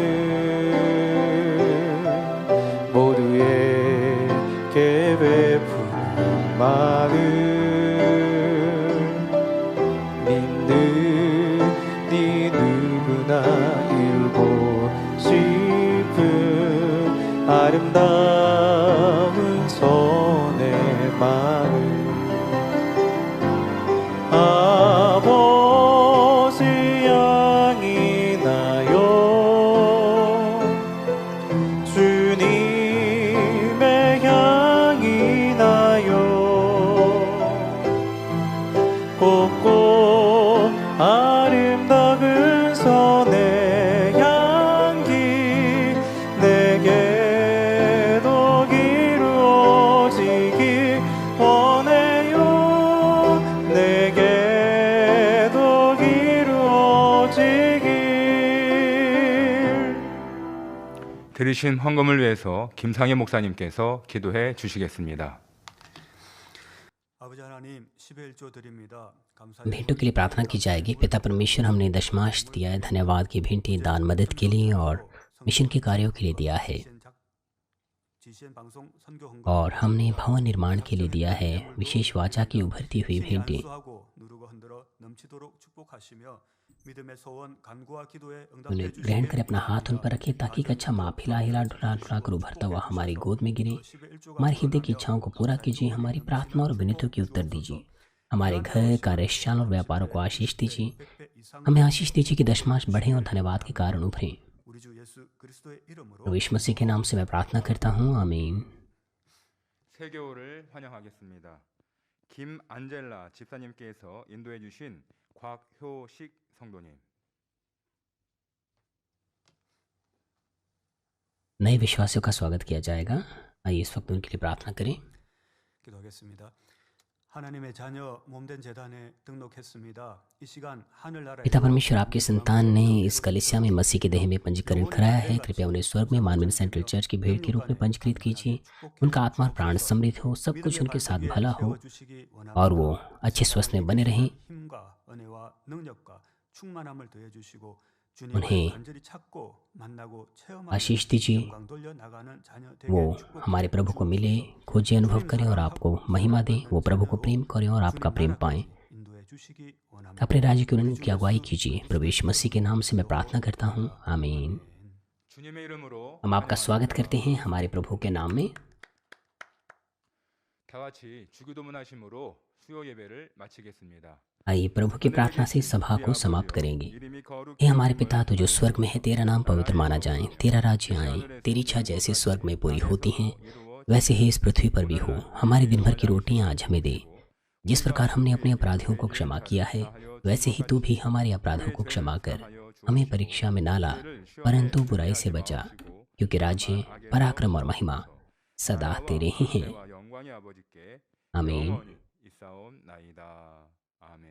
모두에게 베푸는 마음 믿는 이 누구나 이루고 싶은 아름다운 선의 마음 아버지 양이 나요 주님의 향이 나요 곱고 아름다운 선의 향기 내게도 이루어지길 원해요 내게도 이루어지길 드리신 헌금을 위해서 김상현 목사님께서 기도해 주시겠습니다. 아버지 하나님 11조 드립니다. भेंटों के लिए प्रार्थना की जाएगी। पिता परमेश्वर हमने दशमांश दिया है, धन्यवाद की भेंटें दान मदद के लिए और मिशन के कार्यों के लिए दिया है और हमने भवन निर्माण के लिए दिया है विशेष वाचा की उभरती हुई भेंटें। उन्हें ग्रहण कर अपना हाथ उन पर रखें ताकि एक अच्छा माप हिला हिला ढुला ढुला कर उभरता हुआ हमारी गोद में गिरे। हमारे हृदय की इच्छाओं को पूरा कीजिए, हमारी प्रार्थना और विनतियों की उत्तर दीजिए। हमारे घर, कार्यस्थल और व्यापारों को आशीष दीजिए। हमें आशीष दीजिए कि दशमांश बढ़े और धन्यवाद के कारण उभरें। प्रभु यीशु मसीह के नाम से मैं प्रार्थना करता हूँ, आमीन। 세교를 환영하겠습니다. 김안젤라 집사님께서 인도해 주신 곽효식 성도님. नए विश्वासियों का स्वागत किया जाएगा। आइए इस वक्त उनके लिए प्रार्थना करें। 기도하겠습니다. 하나님의 자녀 몸된 재단에 등록했습니다. 이 시간 하늘나라에 पिता परमेश्वर, आपके संतान ने इस कलीसिया में मसीह के देह में पंजीकरण कराया है। कृपया उन्हें स्वर्ग में मानवीय सेंट्रल चर्च की भेंट के रूप में पंजीकृत कीजिए। उनका आत्मा और प्राण समृद्ध हो, सब कुछ उनके साथ भला हो और वो अच्छे स्वस्थ में बने रहें। 힘과 은혜와 능력과 충만함을 더해 주시고 주님을 उन्हें 간절히 찾고 만나고 체험하는 आशीष दीजिए, 영광 돌려 나가는 자녀 되게 वो 축복해 हमारे प्रभु को मिले, खोजे, अनुभव करें और आपको महिमा दें। वो प्रभु को प्रेम करें और आपका प्रेम पाएं। 인도해 주시기 원합니다. अपने राज्य की उन्नति की अगुवाई कीजिए। प्रभु यीशु मसीह के नाम से मैं प्रार्थना करता हूँ, आमीन। 주님의 이름으로 हम आपका स्वागत करते हैं हमारे प्रभु के नाम में। 다 같이 주기도문 하심으로 수요 예배를 마치겠습니다. आइए प्रभु की प्रार्थना से सभा को समाप्त करेंगे। हे हमारे पिता, तो जो स्वर्ग में है, तेरा नाम पवित्र माना जाए, तेरा राज्य आए, तेरी इच्छा जैसे स्वर्ग में पूरी होती है वैसे ही इस पृथ्वी पर भी हो। हमारी दिन भर की रोटियां आज हमें दे। जिस प्रकार हमने अपने अपराधियों को क्षमा किया है वैसे ही तू भी हमारे अपराधों को क्षमा कर। हमें परीक्षा में ना ला परंतु बुराई से बचा, क्योंकि राज्य, पराक्रम और महिमा सदा तेरे ही हैं। 영광의 아버지께 आमीन। 영원히 있사옵나이다. 아멘.